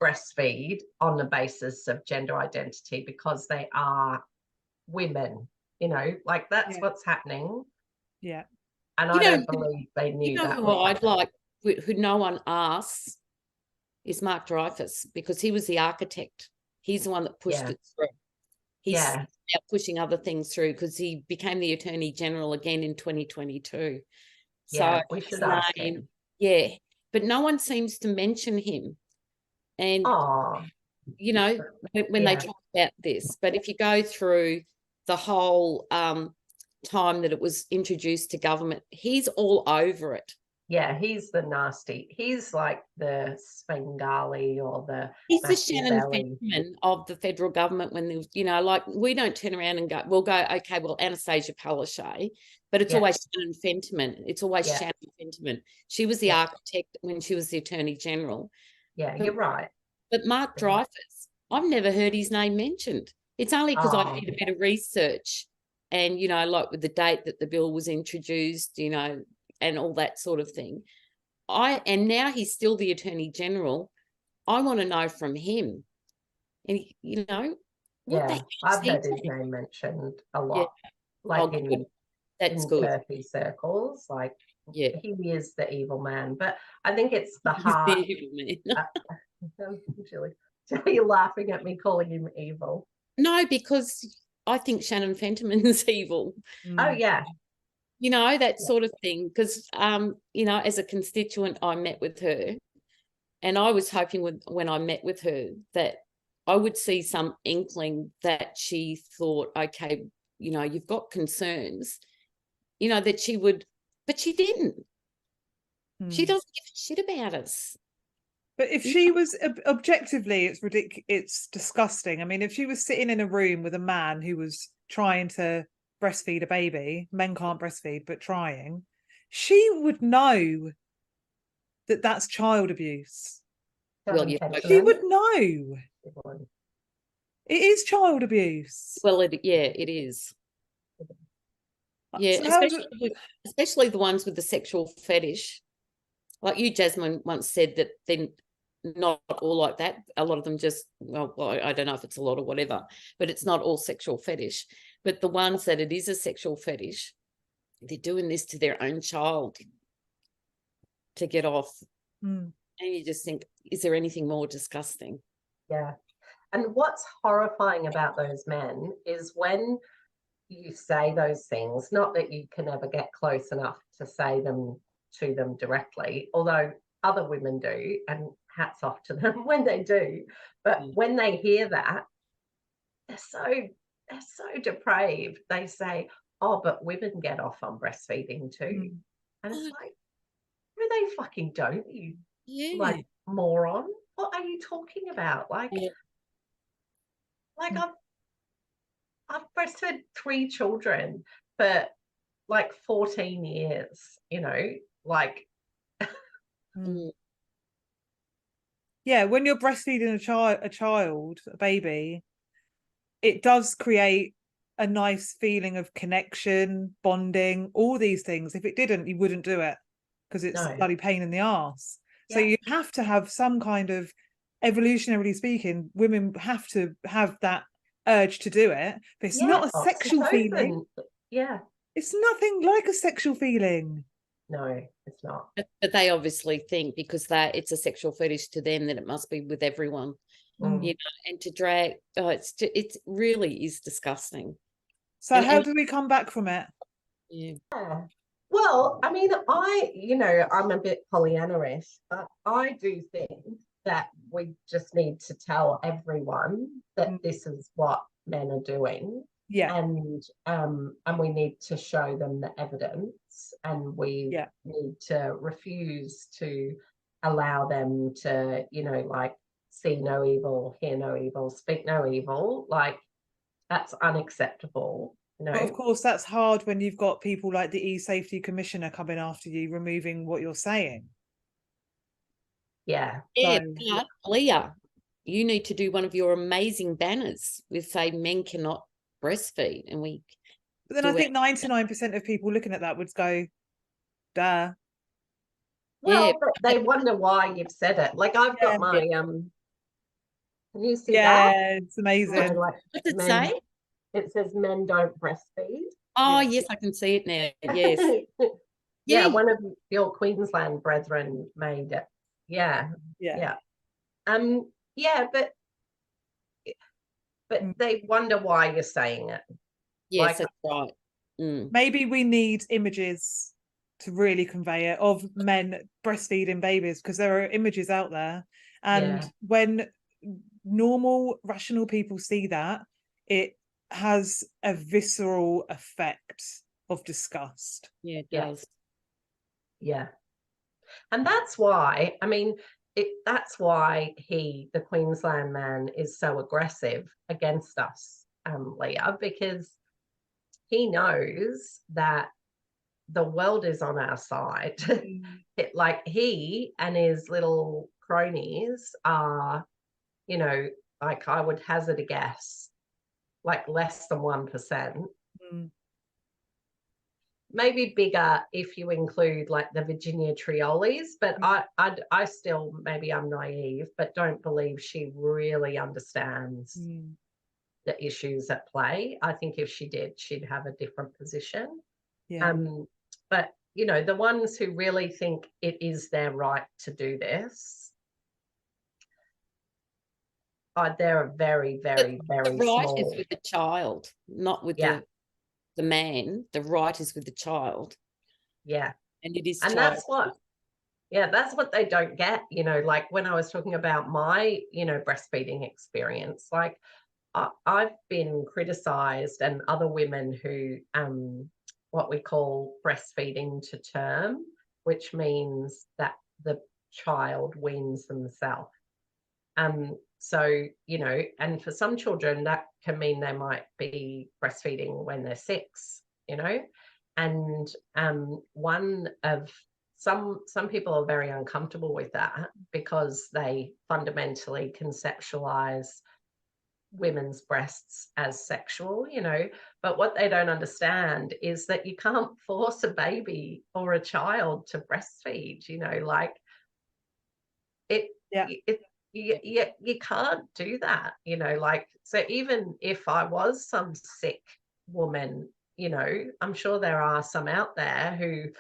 breastfeed on the basis of gender identity because they are women, you know, like that's what's happening. Yeah. And I don't believe they knew that. Who I'd like, who no one asks, is Mark Dreyfus, because he was the architect. He's the one that pushed it through. He's now pushing other things through because he became the Attorney General again in 2022. So we should ask him. Yeah, but no one seems to mention him. And, you know, when they talk about this, but if you go through the whole time that it was introduced to government, he's all over it. Yeah, he's the nasty. He's like the Svengali or the... He's the Shannon Fentiman of the federal government when, there's, you know, like we don't turn around and go, we'll go, okay, well, Anastasia Palaszczuk, but it's always Shannon Fentiman. It's always Shannon Fentiman. She was the architect when she was the Attorney General. Yeah, you're right. But Mark Dreyfus, I've never heard his name mentioned. It's only because I did a bit of research and, you know, like with the date that the bill was introduced, you know, and all that sort of thing. And now he's still the Attorney General. I want to know from him. And, you know. I've heard his name mentioned a lot. Like in Turkey circles. Like, he is the evil man. But I think it's the heart. The evil man. Julie, you're laughing at me calling him evil. No, because I think Shannon Fentiman's evil. Oh, yeah. You know, that sort of thing. Because, you know, as a constituent, I met with her and I was hoping when I met with her that I would see some inkling that she thought, okay, you know, you've got concerns, you know, that she would, but she didn't. She doesn't give a shit about us. But if she was objectively, it's ridiculous. It's disgusting. I mean, if she was sitting in a room with a man who was trying to breastfeed a baby, men can't breastfeed, but trying, she would know that that's child abuse. Well, she would know. It is child abuse. Well, it is. Yeah, so especially the ones with the sexual fetish. Like you, Jasmine, once said that they're not all like that. A lot of them just, well, I don't know if it's a lot or whatever, but it's not all sexual fetish. But the ones that it is a sexual fetish, they're doing this to their own child to get off. And you just think, is there anything more disgusting? Yeah. And what's horrifying about those men is when you say those things, not that you can ever get close enough to say them to them directly, although other women do, and hats off to them when they do. But when they hear that, they're so depraved. They say, oh, but women get off on breastfeeding too. And it's like, no, they fucking don't, you like moron. What are you talking about? Like, like I've breastfed 3 children for like 14 years, you know, like Yeah, when you're breastfeeding a baby, it does create a nice feeling of connection, bonding, all these things. If it didn't, you wouldn't do it, because it's a bloody pain in the arse. So you have to have some kind of, evolutionarily speaking, women have to have that urge to do it, but it's not a sexual feeling. Yeah, it's nothing like a sexual feeling. No, it's not. But they obviously think, because it's a sexual fetish to them, that it must be with everyone. You know, and to drag, it really is disgusting. So how do we come back from it? Yeah. Well, I mean, I'm a bit Pollyanna-ish, but I do think that we just need to tell everyone that this is what men are doing. Yeah. And we need to show them the evidence, and we need to refuse to allow them to, like, see no evil, hear no evil, speak no evil. Like, that's unacceptable. But of course, that's hard when you've got people like the E-Safety Commissioner coming after you, removing what you're saying. Yeah. Yeah, but Leah, you need to do one of your amazing banners with, say, men cannot breastfeed, and we. But then I think 99% of people looking at that would go, duh. Well, but they wonder why you've said it. Like, I've got my can you see that? Yeah, it's amazing. Like, what does it say? It says men don't breastfeed. Oh, yes, I can see it now. Yes. Yeah, one of your Queensland brethren made it. Yeah. But they wonder why you're saying it. Yes, that's right. Maybe we need images to really convey it, of men breastfeeding babies, because there are images out there, and when normal, rational people see that, it has a visceral effect of disgust. Yeah, it does. Yeah. And that's why, I mean, that's why the Queensland man, is so aggressive against us, Leah, because he knows that the world is on our side. Like, he and his little cronies are, like, I would hazard a guess, like less than 1%. Maybe bigger if you include, like, the Virginia Triolis, but I still, maybe I'm naive, but don't believe she really understands the issues at play. I think if she did, she'd have a different position. But the ones who really think it is their right to do this, they're a very, very, very the right small. is with the child, not with the man. The right is with the child. Yeah. And it is. And that's what they don't get. Like, when I was talking about my, breastfeeding experience, like, I've been criticized, and other women who, what we call breastfeeding to term, which means that the child weans themselves. So, and for some children that can mean they might be breastfeeding when they're 6, and one of some people are very uncomfortable with that, because they fundamentally conceptualize women's breasts as sexual, but what they don't understand is that you can't force a baby or a child to breastfeed, like, you can't do that, like, so even if I was some sick woman, I'm sure there are some out there who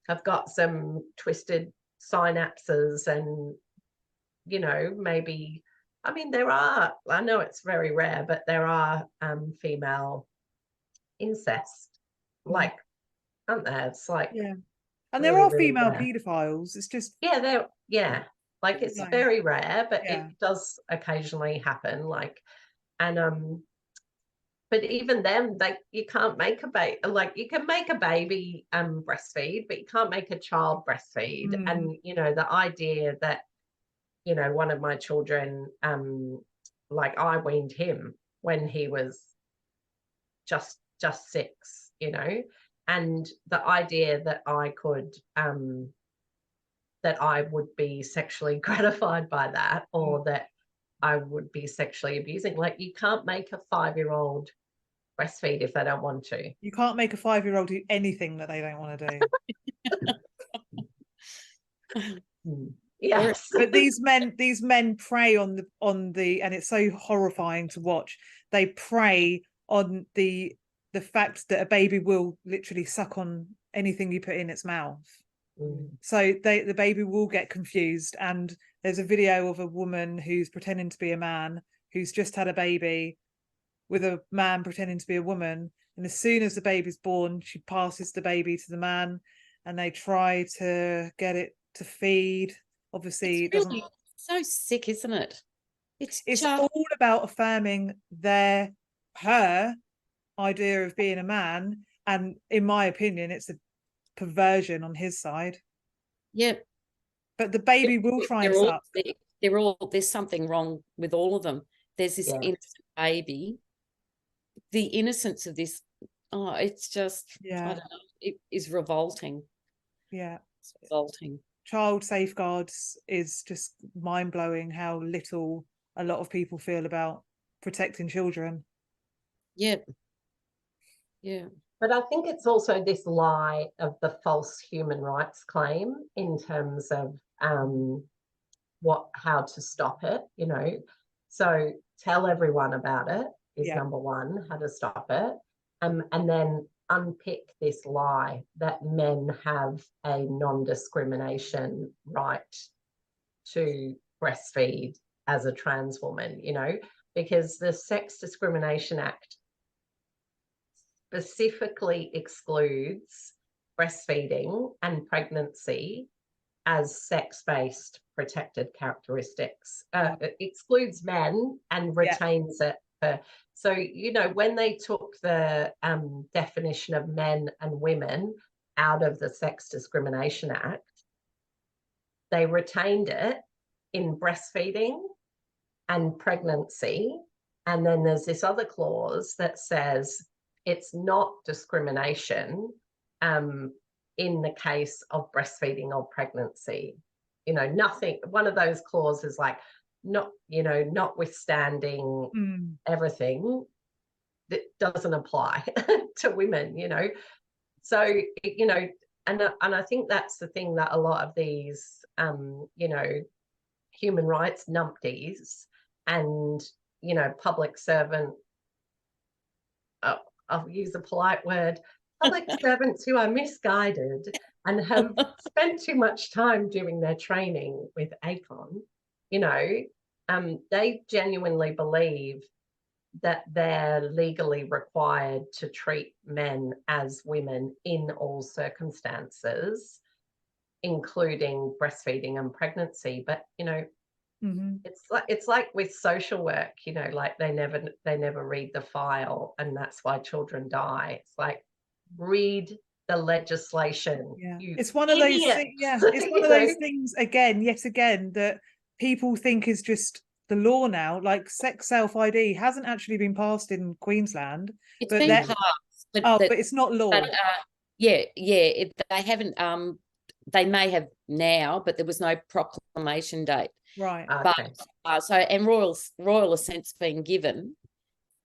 have got some twisted synapses, and maybe, I mean, there are, I know it's very rare, but there are female incest, like, aren't there? It's like, and there are female paedophiles. It's just like, it's very rare, but it does occasionally happen. Like, and but even then, like, you can't make a baby. Like, you can make a baby breastfeed, but you can't make a child breastfeed. And the idea that, one of my children, like, I weaned him when he was just 6, and the idea that I could that I would be sexually gratified by that, or that I would be sexually abusing. Like, you can't make a 5-year-old breastfeed if they don't want to. You can't make a 5-year-old do anything that they don't want to do. Yes. But these men prey on the and it's so horrifying to watch. They prey on the fact that a baby will literally suck on anything you put in its mouth. So the baby will get confused. And there's a video of a woman who's pretending to be a man, who's just had a baby, with a man pretending to be a woman. And as soon as the baby's born, she passes the baby to the man, and they try to get it to feed. Obviously, it's really so sick, isn't it? It's just all about affirming her idea of being a man, and in my opinion, it's a perversion on his side. Yep. But the baby will try and suck. There's something wrong with all of them. There's this innocent baby. The innocence of this, it's just, I don't know, it is revolting. Yeah. It's revolting. Child safeguards is just mind-blowing how little a lot of people feel about protecting children. Yep. Yeah. But I think it's also this lie of the false human rights claim in terms of how to stop it, you know. So tell everyone about it is number one, how to stop it. And then unpick this lie that men have a non-discrimination right to breastfeed as a trans woman, you know, because the Sex Discrimination Act specifically excludes breastfeeding and pregnancy as sex-based protected characteristics. It excludes men and retains it. So, you know, when they took the definition of men and women out of the Sex Discrimination Act, they retained it in breastfeeding and pregnancy. And then there's this other clause that says it's not discrimination in the case of breastfeeding or pregnancy. You know, nothing, one of those clauses like, not, you know, notwithstanding everything, that doesn't apply to women, you know. So, you know, and I think that's the thing that a lot of these, you know, human rights numpties and, you know, public servant, I'll use a polite word, public servants who are misguided and have spent too much time doing their training with ACON, you know, they genuinely believe that they're legally required to treat men as women in all circumstances, including breastfeeding and pregnancy. But, you know, it's like with social work, you know, like they never read the file, and that's why children die. It's like, read the legislation. It's one of those things, it's one of those things yet again that people think is just the law now. Like sex self-ID hasn't actually been passed in Queensland. It's been passed, but it's not law. But, they haven't. They may have now, but there was no proclamation date. Right. But and royal assent's been given,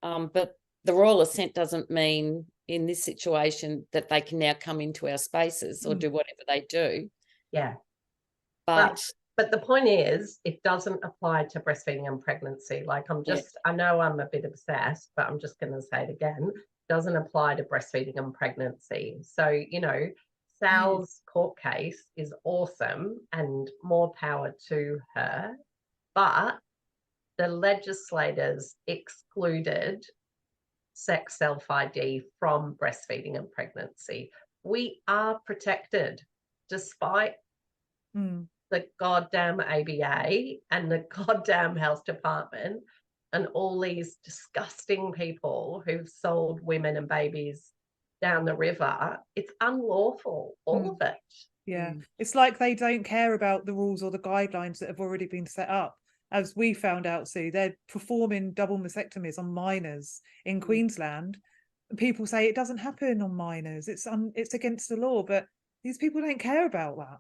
but the royal assent doesn't mean in this situation that they can now come into our spaces or do whatever they do. Yeah. But the point is, it doesn't apply to breastfeeding and pregnancy. Like I know I'm a bit obsessed, but I'm just going to say it again. Doesn't apply to breastfeeding and pregnancy. So, you know, Sal's court case is awesome and more power to her, but the legislators excluded sex self-ID from breastfeeding and pregnancy. We are protected despite the goddamn ABA and the goddamn health department and all these disgusting people who've sold women and babies down the river. It's unlawful, all of it. It's like they don't care about the rules or the guidelines that have already been set up. As we found out, Sue, they're performing double mastectomies on minors in Queensland. People say it doesn't happen on minors, it's against the law, but these people don't care about that.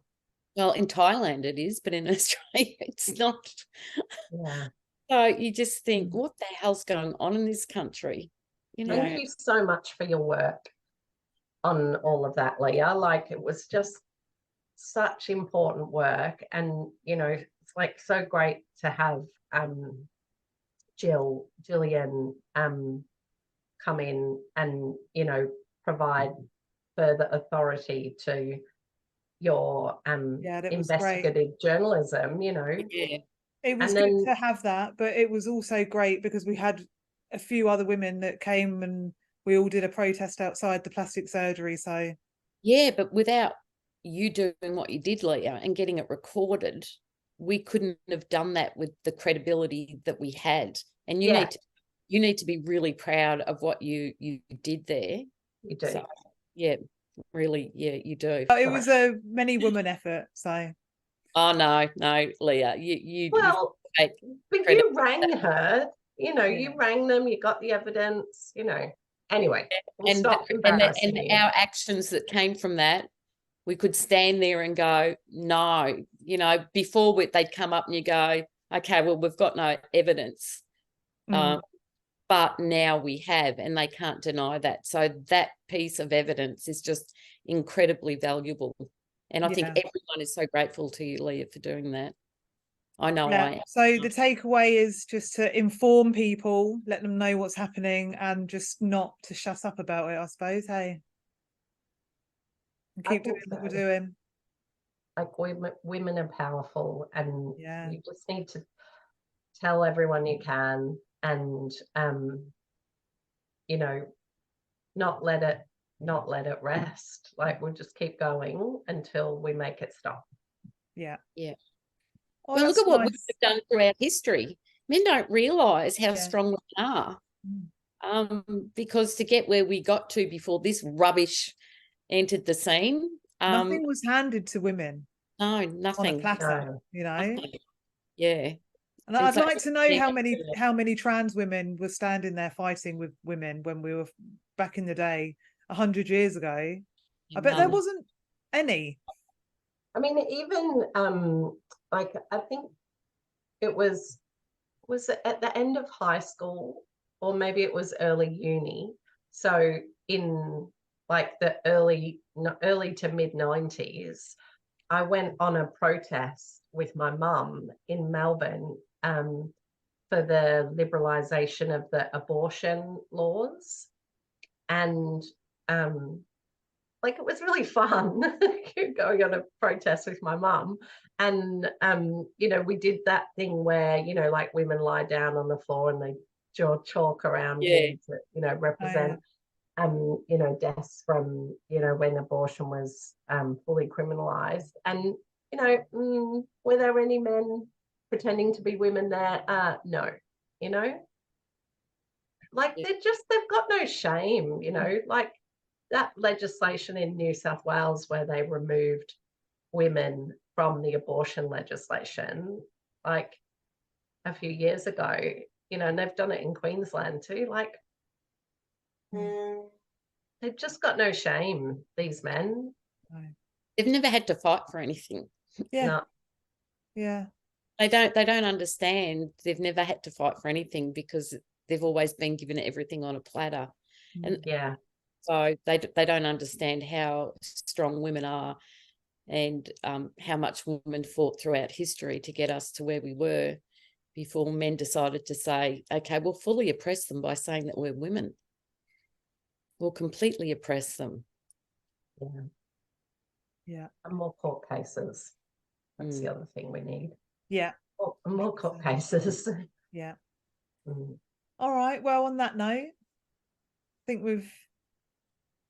Well, in Thailand it is, but in Australia it's not. Yeah. So you just think, what the hell's going on in this country? You know. Thank you so much for your work on all of that, Leah. Like, it was just such important work, and you know, it's like so great to have Gillian come in and, you know, provide further authority to your investigative journalism, you know. Yeah. It was good to have that, but it was also great because we had a few other women that came and we all did a protest outside the plastic surgery. So yeah, but without you doing what you did, Leah, and getting it recorded, we couldn't have done that with the credibility that we had. And you need to be really proud of what you did there. You do. So, yeah, really, yeah, you do. It was a many woman effort. So oh no, Leah, you but you rang her, you know, you rang them, you got the evidence, you know. Anyway, we'll stop embarrassing you. Our actions that came from that, we could stand there and go, no, you know, before they'd come up and you go, okay, well, we've got no evidence. But now we have, and they can't deny that. So that piece of evidence is just incredibly valuable. And I think everyone is so grateful to you, Leah, for doing that. I know I am. So the takeaway is just to inform people, let them know what's happening, and just not to shut up about it, I suppose, hey? And keep doing what we're doing. Like, women are powerful, and you just need to tell everyone you can, and you know, not let it rest. Like, we'll just keep going until we make it stop. Yeah. Oh, well, look at what we've done throughout history. Men don't realise how strong we are. Because to get where we got to before this rubbish entered the scene, nothing was handed to women. No, nothing. On a platter, you know. Nothing. Yeah. And I'd like to know how many trans women were standing there fighting with women when we were back in the day, 100 years ago. I bet there wasn't any. I mean, even like, I think it was at the end of high school, or maybe it was early uni. So in like the early to mid 90s, I went on a protest with my mum in Melbourne for the liberalisation of the abortion laws. And like, it was really fun going on a protest with my mum. And, you know, we did that thing where, you know, like, women lie down on the floor and they draw chalk around them to, you know, represent, you know, deaths from, you know, when abortion was fully criminalised. And, you know, were there any men pretending to be women there? No, you know? Like, they've got no shame, you know, like, that legislation in New South Wales where they removed women from the abortion legislation, like, a few years ago, you know, and they've done it in Queensland too. Like, they've just got no shame, these men. They've never had to fight for anything. Yeah. They don't understand. They've never had to fight for anything because they've always been given everything on a platter. And so they don't understand how strong women are, and how much women fought throughout history to get us to where we were before men decided to say, okay, we'll fully oppress them by saying that we're women. We'll completely oppress them. Yeah. And more court cases. That's the other thing we need. Yeah. More court cases. Yeah. All right. Well, on that note, I think we've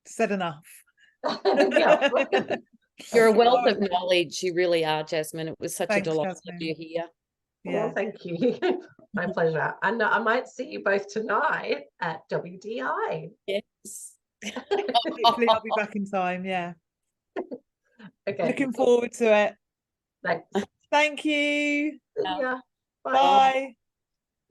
said enough. You're a wealth of knowledge. You really are, Jasmine. It was such a delight to have you here. Well, thank you. My pleasure. And I might see you both tonight at WDI. Yes. Hopefully I'll be back in time. Yeah. Okay. Looking forward to it. Thanks. Thank you. Yeah. Bye.